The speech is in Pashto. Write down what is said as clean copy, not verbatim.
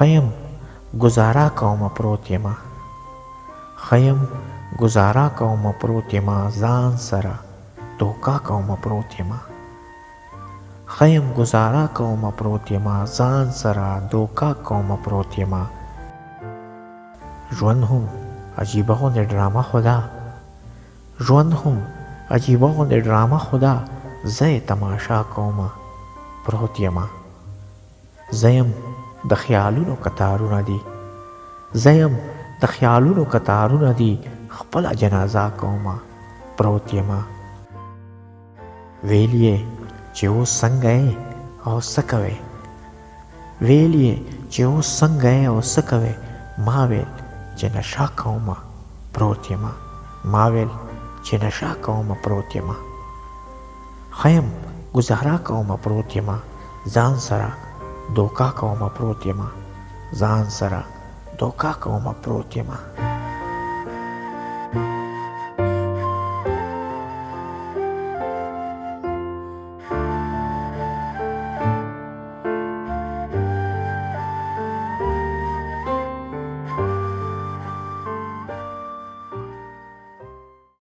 خیم گزاره کومه پروت یمه، خیم گزاره کومه پروت یمه، ځان سره دوکه کومه پروت یمه، خیم گزاره کومه پروت یمه، ځان سره دوکه کومه پروت یمه. ژوند هم عجیبه غوندې ډرامه خو ده، ژوند هم عجیبه غوندې ډرامه خو ده، زه یې تماشا کومه پروت یمه. زه یم د خیالونو کتارونه دي، زه یم د خیالونو کتارونه دي، خپله جنازه کومه پروت یمه. ویل یې چې اوس څنګه یې او څه کوې، ویل یې چې اوس څنګه یې او څه کوې، ما ویل چې نشه کومه پروت یمه، ما ویل چې نشه کومه پروت یمه. خیم گزاره کومه پروت یمه، ځان سره دوکه کومه پروت یمه، ځان سره دوکه کومه پروت یمه.